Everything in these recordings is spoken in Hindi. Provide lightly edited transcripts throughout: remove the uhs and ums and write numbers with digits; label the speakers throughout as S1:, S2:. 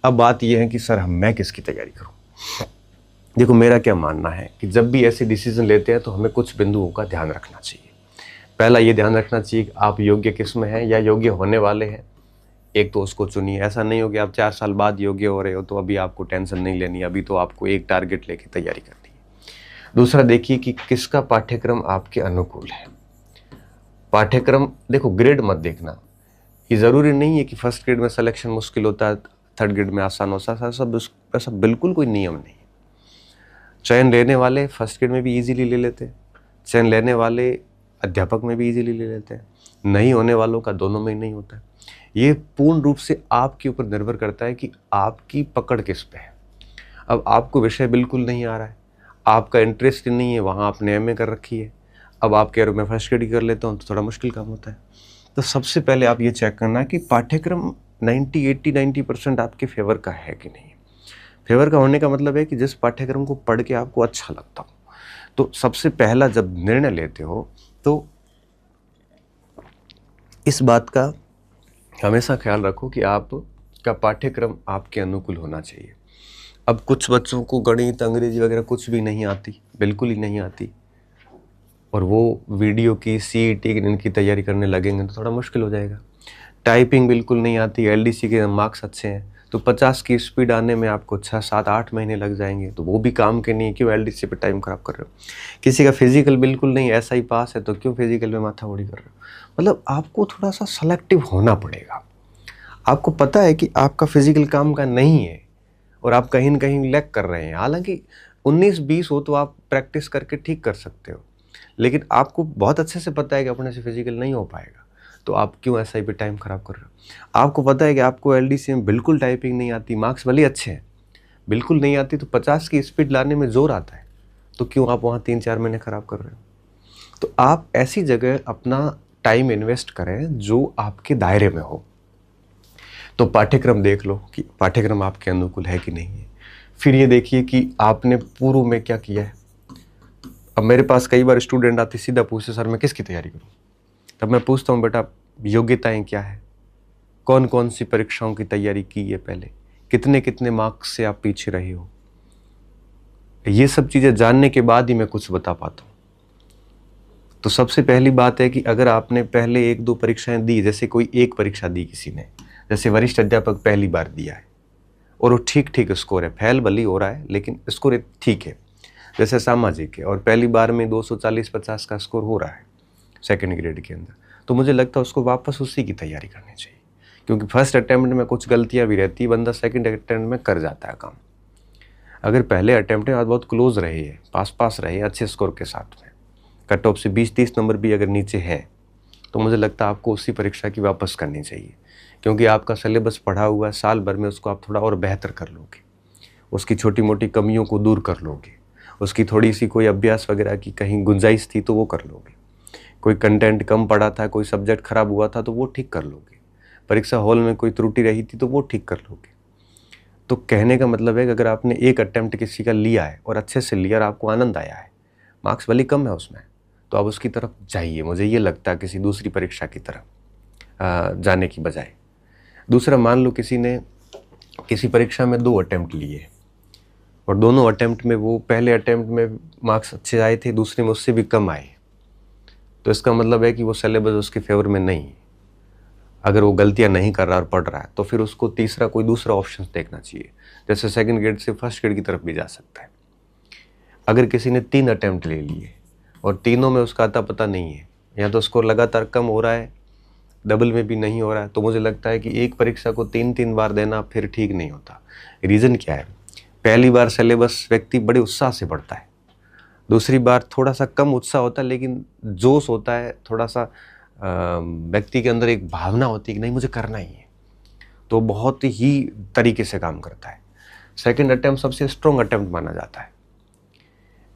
S1: अब बात यह है कि सर मैं किसकी तैयारी करूं। देखो मेरा क्या मानना है कि जब भी ऐसे डिसीजन लेते हैं तो हमें कुछ बिंदुओं का ध्यान रखना चाहिए। पहला ये ध्यान रखना चाहिए कि आप योग्य किस में हैं या योग्य होने वाले हैं। एक तो उसको चुनिए। ऐसा नहीं हो कि आप 4 साल बाद योग्य हो रहे हो तो अभी आपको टेंशन नहीं लेनी, अभी तो आपको एक टारगेट लेके तैयारी करनी है। दूसरा देखिए कि किसका पाठ्यक्रम आपके अनुकूल है। पाठ्यक्रम देखो, ग्रेड मत देखना। ये ज़रूरी नहीं है कि फर्स्ट ग्रेड में सिलेक्शन मुश्किल होता है, थर्ड ग्रेड में आसान होता है। ऐसा बिल्कुल कोई नियम नहीं है। चयन लेने वाले फर्स्ट ग्रेड में भी इजीली ले लेते हैं, चयन लेने वाले अध्यापक में भी इजीली ले लेते हैं, नहीं होने वालों का दोनों में ही नहीं होता है। ये पूर्ण रूप से आपके ऊपर निर्भर करता है कि आपकी पकड़ किस पे है। अब आपको विषय बिल्कुल नहीं आ रहा है, आपका इंटरेस्ट नहीं है, वहाँ आपने एमए कर रखी है, अब आप कह रहे हो मैं फर्स्ट ग्रेड कर लेता हूँ, तो थोड़ा मुश्किल काम होता है। तो सबसे पहले आप ये चेक करना कि पाठ्यक्रम 90% आपके फेवर का है कि नहीं। फेवर का होने का मतलब है कि जिस पाठ्यक्रम को पढ़ के आपको अच्छा लगता हो। तो सबसे पहला जब निर्णय लेते हो तो इस बात का हमेशा ख्याल रखो कि आपका पाठ्यक्रम आपके अनुकूल होना चाहिए। अब कुछ बच्चों को गणित, अंग्रेजी वगैरह कुछ भी नहीं आती, बिल्कुल ही नहीं आती, और वो वीडियो की सीईटी की इनकी तैयारी करने लगेंगे तो थोड़ा मुश्किल हो जाएगा। टाइपिंग बिल्कुल नहीं आती, एलडीसी के मार्क्स अच्छे हैं तो 50 की स्पीड आने में आपको 6, 7, 8 महीने लग जाएंगे, तो वो भी काम के नहीं है। क्यों एलडीसी पे टाइम खराब कर रहे हो। किसी का फिजिकल बिल्कुल नहीं, ऐसा ही पास है, तो क्यों फिजिकल में माथा मुड़ी कर रहे हो। मतलब आपको थोड़ा सा सेलेक्टिव होना पड़ेगा। आपको पता है कि आपका फिजिकल काम का नहीं है और आप कहीं न कहीं लैग कर रहे हैं। हालांकि 19-20 हो तो आप प्रैक्टिस करके ठीक कर सकते हो, लेकिन आपको बहुत अच्छे से पता है कि अपने से फिजिकल नहीं हो पाएगा, तो आप क्यों एसआई पे टाइम खराब कर रहे हो। आपको पता है कि आपको एलडीसी में बिल्कुल टाइपिंग नहीं आती, मार्क्स भले अच्छे हैं, बिल्कुल नहीं आती, तो 50 की स्पीड लाने में जोर आता है, तो क्यों आप वहाँ 3-4 महीने खराब कर रहे हो। तो आप ऐसी जगह अपना टाइम इन्वेस्ट करें जो आपके दायरे में हो। तो पाठ्यक्रम देख लो कि पाठ्यक्रम आपके अनुकूल है कि नहीं है। फिर ये देखिए कि आपने पूर्व में क्या किया है। अब मेरे पास कई बार स्टूडेंट आते सीधा पूछते सर मैं किसकी तैयारी करूं। तब मैं पूछता हूं बेटा योग्यताएं क्या है, कौन कौन सी परीक्षाओं की तैयारी की है पहले, कितने कितने मार्क्स से आप पीछे रहे हो। ये सब चीज़ें जानने के बाद ही मैं कुछ बता पाता हूँ। तो सबसे पहली बात है कि अगर आपने पहले 1-2 परीक्षाएं दी, जैसे कोई एक परीक्षा दी किसी ने, जैसे वरिष्ठ अध्यापक पहली बार दिया है और वो ठीक ठीक स्कोर है, फेल भली हो रहा है लेकिन स्कोर ठीक है, जैसे सामाजिक है और पहली बार में 240-50 का स्कोर हो रहा है सेकंड ग्रेड के अंदर, तो मुझे लगता है उसको वापस उसी की तैयारी करनी चाहिए। क्योंकि फर्स्ट अटेम्प्ट में कुछ गलतियां भी रहती है, बंदा सेकंड अटेम्प्ट में कर जाता है काम। अगर पहले अटेम्प्ट में बहुत क्लोज रहे है, पास रहे अच्छे स्कोर के साथ में, कट ऑफ से 20-30 नंबर भी अगर नीचे है, तो मुझे लगता है आपको उसी परीक्षा की वापस करनी चाहिए। क्योंकि आपका सिलेबस पढ़ा हुआ है, साल भर में उसको आप थोड़ा और बेहतर कर लोगे, उसकी छोटी मोटी कमियों को दूर कर लोगे, उसकी थोड़ी सी कोई अभ्यास वगैरह की कहीं गुंजाइश थी तो वो कर लोगे, कोई कंटेंट कम पढ़ा था, कोई सब्जेक्ट खराब हुआ था तो वो ठीक कर लोगे, परीक्षा हॉल में कोई त्रुटि रही थी तो वो ठीक कर लोगे। तो कहने का मतलब है कि अगर आपने एक अटेम्प्ट किसी का लिया है और अच्छे से लिया और आपको आनंद आया है, मार्क्स भले कम है उसमें, तो आप उसकी तरफ जाइए। मुझे ये लगता है किसी दूसरी परीक्षा की तरफ जाने की बजाय। दूसरा, मान लो किसी ने किसी परीक्षा में 2 अटेम्प्ट लिए और दोनों अटेम्प्ट में वो पहले अटेम्प्ट में मार्क्स अच्छे आए थे, दूसरे में उससे भी कम आए, तो इसका मतलब है कि वो सिलेबस उसके फेवर में नहीं। अगर वो गलतियां नहीं कर रहा और पढ़ रहा है तो फिर उसको तीसरा कोई दूसरा ऑप्शन देखना चाहिए, जैसे सेकंड ग्रेड से फर्स्ट ग्रेड की तरफ भी जा सकता है। अगर किसी ने 3 अटेम्प्ट ले लिए और तीनों में उसका अता पता नहीं है, या तो स्कोर लगातार कम हो रहा है, डबल में भी नहीं हो रहा है, तो मुझे लगता है कि एक परीक्षा को 3-3 बार देना फिर ठीक नहीं होता। रीज़न क्या है, पहली बार सिलेबस व्यक्ति बड़े उत्साह से पढ़ता है, दूसरी बार थोड़ा सा कम उत्साह होता है लेकिन जोश होता है, थोड़ा सा व्यक्ति के अंदर एक भावना होती है कि नहीं मुझे करना ही है, तो बहुत ही तरीके से काम करता है। सेकंड अटेम्प्ट सबसे स्ट्रॉन्ग अटेम्प्ट माना जाता है,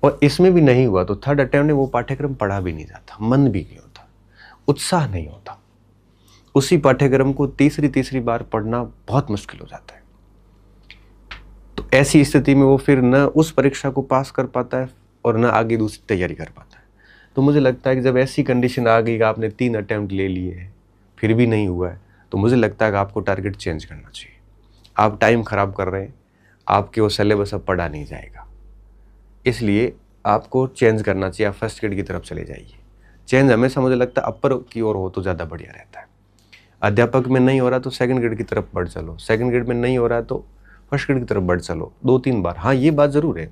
S1: और इसमें भी नहीं हुआ तो थर्ड अटेम्प्ट में वो पाठ्यक्रम पढ़ा भी नहीं जाता, मन भी नहीं होता, उत्साह नहीं होता। उसी पाठ्यक्रम को तीसरी बार पढ़ना बहुत मुश्किल हो जाता है। तो ऐसी स्थिति में वो फिर न उस परीक्षा को पास कर पाता है और न आगे दूसरी तैयारी कर पाता है। तो मुझे लगता है कि जब ऐसी कंडीशन आ गई कि आपने 3 अटेम्प्ट ले लिए हैं फिर भी नहीं हुआ है, तो मुझे लगता है कि आपको टारगेट चेंज करना चाहिए। आप टाइम ख़राब कर रहे हैं, आपके वो सिलेबस अब पढ़ा नहीं जाएगा। इसलिए आपको चेंज करना चाहिए, आप फर्स्ट ग्रेड की तरफ चले जाइए। चेंज हमेशा मुझे लगता है अपर की ओर हो तो ज़्यादा बढ़िया रहता है। अध्यापक में नहीं हो रहा तो सेकंड ग्रेड की तरफ बढ़ चलो, सेकंड ग्रेड में नहीं हो रहा है तो फर्स्ट ग्रेड की तरफ बढ़ चलो 2-3 बार। हाँ, ये बात ज़रूर है,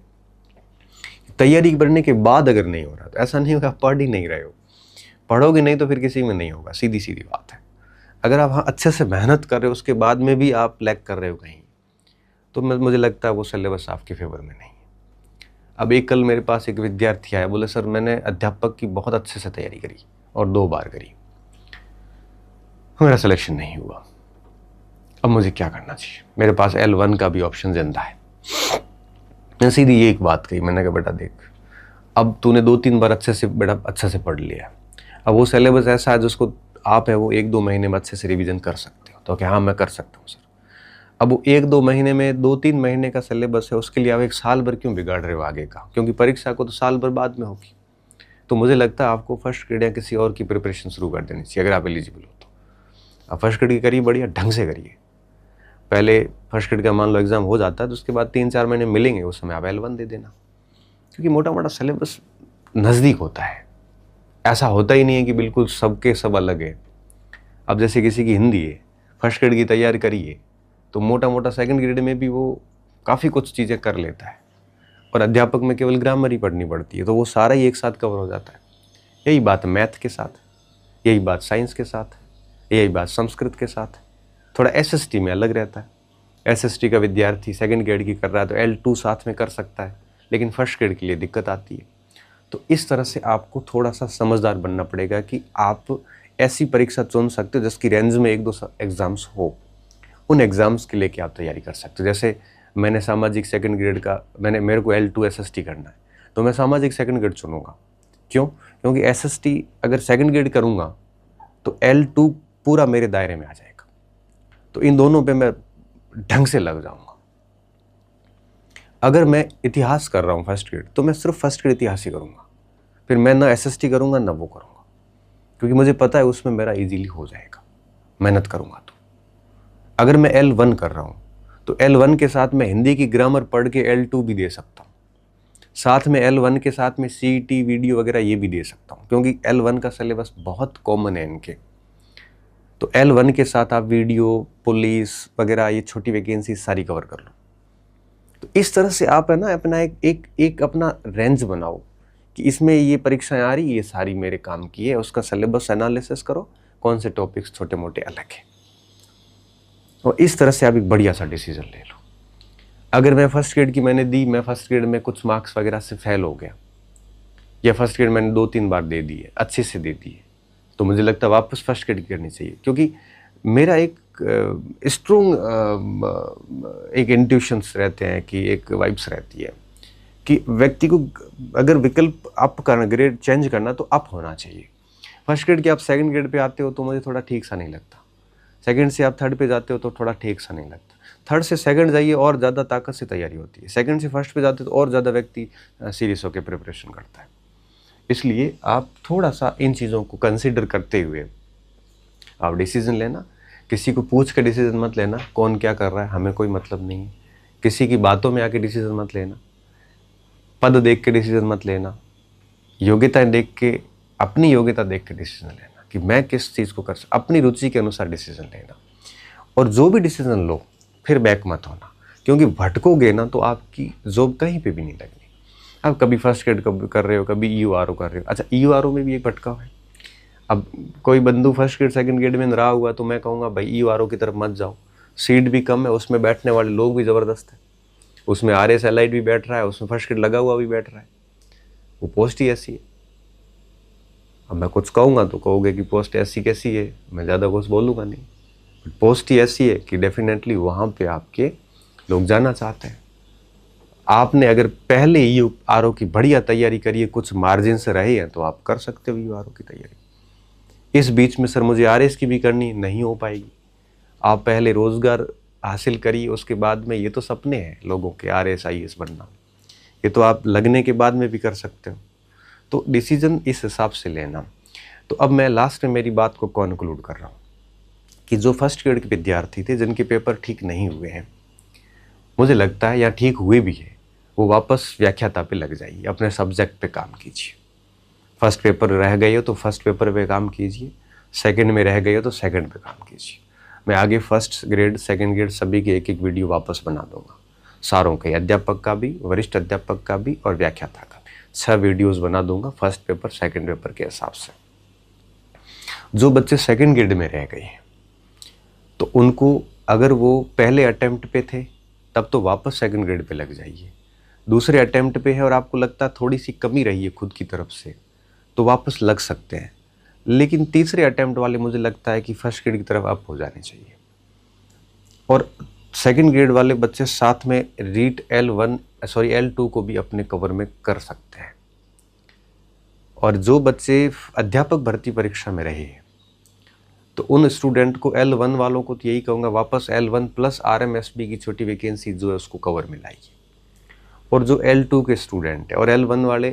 S1: तैयारी करने के बाद अगर नहीं हो रहा तो ऐसा नहीं होगा आप पढ़ ही नहीं रहे हो। पढ़ोगे नहीं तो फिर किसी में नहीं होगा, सीधी सीधी बात है। अगर आप हाँ अच्छे से मेहनत कर रहे हो, उसके बाद में भी आप लैग कर रहे हो कहीं, तो मुझे लगता है वो सिलेबस आपके फेवर में नहीं है। अब एक कल मेरे पास एक विद्यार्थी आया, बोले सर मैंने अध्यापक की बहुत अच्छे से तैयारी करी और 2 बार करी, मेरा सिलेक्शन नहीं हुआ, अब मुझे क्या करना चाहिए? मेरे पास L1 का भी ऑप्शन जिंदा है। मैंने सीधी ये एक बात कही, मैंने कहा बेटा देख, अब तूने 2-3 बार अच्छे से पढ़ लिया, अब वो सिलेबस ऐसा है जिसको आप है वो 1-2 महीने में अच्छे से रिवीजन कर सकते हो। तो क्या हाँ मैं कर सकता हूँ सर। अब वो 1-2 महीने में 2-3 महीने का सिलेबस है, उसके लिए आप 1 साल भर क्यों बिगाड़ रहे हो आगे का? क्योंकि परीक्षा को तो साल भर बाद में होगी। तो मुझे लगता है आपको फर्स्ट ग्रेड या किसी और की प्रिपरेशन शुरू कर देनी चाहिए अगर आप एलिजिबल हो तो। आप फर्स्ट ग्रेड की करिए, बढ़िया ढंग से करिए। पहले फर्स्ट ग्रेड का मान लो एग्जाम हो जाता है तो उसके बाद 3-4 महीने मिलेंगे, उस समय आप L1 दे देना, क्योंकि मोटा मोटा सिलेबस नज़दीक होता है। ऐसा होता ही नहीं है कि बिल्कुल सबके सब अलग है। अब जैसे किसी की हिंदी है, फर्स्ट ग्रेड की तैयारी करिए तो मोटा मोटा सेकंड ग्रेड में भी वो काफ़ी कुछ चीज़ें कर लेता है, और अध्यापक में केवल ग्रामर ही पढ़नी पड़ती है, तो वो सारा ही एक साथ कवर हो जाता है। यही बात मैथ के साथ, यही बात साइंस के साथ, यही बात संस्कृत के साथ। थोड़ा SST में अलग रहता है। SST का विद्यार्थी सेकंड ग्रेड की कर रहा है तो L2 साथ में कर सकता है, लेकिन फर्स्ट ग्रेड के लिए दिक्कत आती है। तो इस तरह से आपको थोड़ा सा समझदार बनना पड़ेगा कि आप ऐसी परीक्षा चुन सकते हो जिसकी रेंज में 1-2 एग्ज़ाम्स हो, उन एग्ज़ाम्स के लिए आप तैयारी कर सकते हो। जैसे मैंने सामाजिक सेकंड ग्रेड का, मेरे को L2 SST करना है, तो मैं सामाजिक सेकंड ग्रेड चुनूंगा। क्यों? क्योंकि SST अगर सेकंड ग्रेड करूंगा तो L2 पूरा मेरे दायरे में आ जाएगा, तो इन दोनों पे मैं ढंग से लग जाऊंगा। अगर मैं इतिहास कर रहा हूँ फर्स्ट ग्रेड, तो मैं सिर्फ फर्स्ट ग्रेड इतिहास ही करूँगा, फिर मैं ना SST करूँगा ना वो करूँगा, क्योंकि मुझे पता है उसमें मेरा इजीली हो जाएगा, मेहनत करूँगा तो। अगर मैं L1 कर रहा हूँ तो L1 के साथ मैं हिंदी की ग्रामर पढ़ के L2 भी दे सकता हूँ, साथ में L1 के साथ में CET वीडियो वगैरह ये भी दे सकता हूँ, क्योंकि L1 का सिलेबस बहुत कॉमन है इनके। तो L1 के साथ आप वीडियो, पुलिस वगैरह ये छोटी वैकेंसी सारी कवर कर लो। तो इस तरह से आप है ना अपना एक अपना रेंज बनाओ कि इसमें ये परीक्षाएं आ रही, ये सारी मेरे काम की है, उसका सिलेबस एनालिसिस करो, कौन से टॉपिक्स छोटे मोटे अलग हैं, और इस तरह से आप एक बढ़िया सा डिसीजन ले लो। अगर मैं फर्स्ट ग्रेड की मैंने दी, मैं फर्स्ट ग्रेड में कुछ मार्क्स वगैरह से फेल हो गया, या फर्स्ट ग्रेड मैंने 2-3 बार दे दी है, अच्छे से दे दी है, तो मुझे लगता है वापस फर्स्ट ग्रेड की करनी चाहिए। क्योंकि मेरा एक स्ट्रॉन्ग एक इंट्यूशंस रहते हैं कि एक वाइब्स रहती है कि व्यक्ति को अगर विकल्प अप करना, ग्रेड चेंज करना, तो अप होना चाहिए। फर्स्ट ग्रेड के आप सेकंड ग्रेड पे आते हो तो मुझे थोड़ा ठीक सा नहीं लगता, सेकंड से आप थर्ड पे जाते हो तो थोड़ा ठीक सा नहीं लगता, थर्ड से सेकंड जाइए और ज़्यादा ताकत से तैयारी होती है, सेकंड से फर्स्ट पे जाते हो तो और ज़्यादा व्यक्ति सीरियस होकर प्रिपरेशन करता है। इसलिए आप थोड़ा सा इन चीज़ों को कंसिडर करते हुए आप डिसीजन लेना। किसी को पूछ के डिसीजन मत लेना, कौन क्या कर रहा है हमें कोई मतलब नहीं है। किसी की बातों में आके डिसीजन मत लेना, पद देख के डिसीजन मत लेना, योग्यता देख के, अपनी योग्यता देख के डिसीजन लेना कि मैं किस चीज़ को कर सकता, अपनी रुचि के अनुसार डिसीजन लेना। और जो भी डिसीजन लो फिर बैक मत होना, क्योंकि भटकोगे ना तो आपकी जॉब कहीं पे भी नहीं लगनी। आप कभी फर्स्ट ग्रेड कर रहे हो, कभी EURO कर रहे हो। अच्छा, EURO में भी एक भटकाव है। अब कोई बंधु फर्स्ट ग्रेड सेकंड ग्रेड में रहा हुआ तो मैं कहूँगा भाई EURO की तरफ मत जाओ, सीट भी कम है, उसमें बैठने वाले लोग भी ज़बरदस्त है, उसमें RS एलाइड भी बैठ रहा है, उसमें फर्स्ट ग्रेड लगा हुआ भी बैठ रहा है, वो पोस्ट ही ऐसी है। अब मैं कुछ कहूँगा तो कहोगे कि पोस्ट ऐसी कैसी है, मैं ज़्यादा कुछ बोलूँगा नहीं, बट पोस्ट ही ऐसी है कि डेफिनेटली वहाँ पे आपके लोग जाना चाहते हैं। आपने अगर पहले EURO की बढ़िया तैयारी करी है, कुछ मार्जिन से रहे हैं, तो आप कर सकते हो EURO की तैयारी। इस बीच में सर मुझे RS की भी करनी, नहीं हो पाएगी। आप पहले रोज़गार हासिल करिए, उसके बाद में, ये तो सपने हैं लोगों के RS IAS बनना, ये तो आप लगने के बाद में भी कर सकते हो। तो डिसीजन इस हिसाब से लेना। तो अब मैं लास्ट में मेरी बात को कॉन्क्लूड कर रहा हूँ कि जो फर्स्ट ग्रेड के विद्यार्थी थे जिनके पेपर ठीक नहीं हुए हैं, मुझे लगता है या ठीक हुए भी है, वो वापस व्याख्याता पे लग जाइए, अपने सब्जेक्ट पे काम कीजिए। फर्स्ट पेपर रह गए हो तो फर्स्ट पेपर पे काम कीजिए, सेकंड में रह गए हो तो सेकंड पे काम कीजिए। मैं आगे फर्स्ट ग्रेड सेकंड ग्रेड सभी के एक एक वीडियो वापस बना दूंगा, सारों के, अध्यापक का भी, वरिष्ठ अध्यापक का भी और व्याख्याता का भी 6 वीडियोज़ बना दूंगा फर्स्ट पेपर सेकंड पेपर के हिसाब से। जो बच्चे सेकंड ग्रेड में रह गए हैं तो उनको, अगर वो पहले अटेम्प्ट पे थे तब तो वापस सेकंड ग्रेड पे लग जाइए। दूसरे अटेम्प्ट पे है और आपको लगता है थोड़ी सी कमी रही है खुद की तरफ से, तो वापस लग सकते हैं। लेकिन तीसरे अटेम्प्ट वाले मुझे लगता है कि फर्स्ट ग्रेड की तरफ अप हो जाने चाहिए। और सेकंड ग्रेड वाले बच्चे साथ में रीट L2 को भी अपने कवर में कर सकते हैं। और जो बच्चे अध्यापक भर्ती परीक्षा में रहे हैं तो उन स्टूडेंट को, L1 वालों को तो यही कहूँगा, वापस L1 प्लस RMSB की छोटी वैकेंसी जो है उसको कवर में लाइए। और जो L2 के स्टूडेंट है और L1 वाले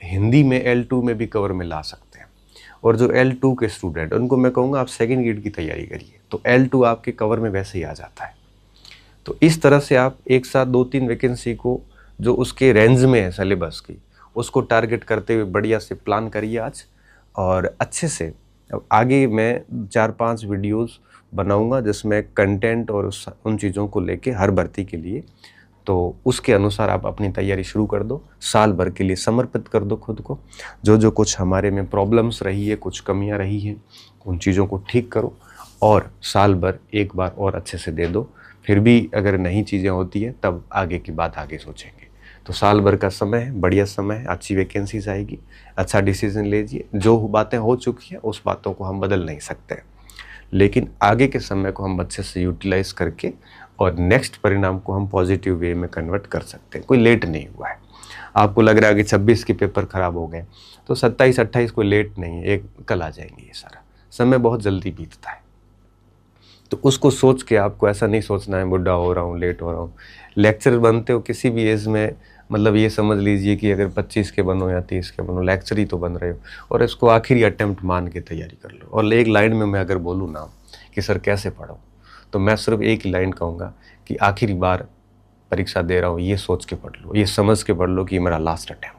S1: हिंदी में L2 में भी कवर में ला सकते हैं, और जो L2 के स्टूडेंट उनको मैं कहूँगा आप सेकंड ग्रेड की तैयारी करिए, तो L2 आपके कवर में वैसे ही आ जाता है। तो इस तरह से आप एक साथ 2-3 वैकेंसी को जो उसके रेंज में है सिलेबस की, उसको टारगेट करते हुए बढ़िया से प्लान करिए आज, और अच्छे से आगे मैं 4-5 वीडियोज़ बनाऊंगा जिसमें कंटेंट और उन चीज़ों को लेके हर भर्ती के लिए, तो उसके अनुसार आप अपनी तैयारी शुरू कर दो, साल भर के लिए समर्पित कर दो खुद को। जो जो कुछ हमारे में प्रॉब्लम्स रही है, कुछ कमियां रही हैं, उन चीज़ों को ठीक करो और साल भर एक बार और अच्छे से दे दो। फिर भी अगर नई चीज़ें होती हैं तब आगे की बात आगे सोचेंगे। तो साल भर का समय है, बढ़िया समय है, अच्छी वैकेंसीज आएगी, अच्छा डिसीजन लीजिए। जो बातें हो चुकी हैं उस बातों को हम बदल नहीं सकते, लेकिन आगे के समय को हम अच्छे से यूटिलाइज करके और नेक्स्ट परिणाम को हम पॉजिटिव वे में कन्वर्ट कर सकते हैं। कोई लेट नहीं हुआ है। आपको लग रहा है कि 26 के पेपर खराब हो गए तो 27-28 कोई लेट नहीं है, एक कल आ जाएंगे। ये सारा समय बहुत जल्दी बीतता है, तो उसको सोच के आपको ऐसा नहीं सोचना है बुढ़ा हो रहा हूँ, लेट हो रहा हूँ। लेक्चर बनते हो किसी भी एज में, मतलब ये समझ लीजिए कि अगर 25 के बनो या 30 के बनो, लेक्चर ही तो बन रहे हो, और इसको आखिरी अटेम्प्ट मान के तैयारी कर लो। और एक लाइन में मैं अगर बोलूँ ना कि सर कैसे पढ़ो, तो मैं सिर्फ एक ही लाइन कहूँगा कि आखिरी बार परीक्षा दे रहा हूँ, ये सोच के पढ़ लो, ये समझ के पढ़ लो कि ये मेरा लास्ट अटेम्प्ट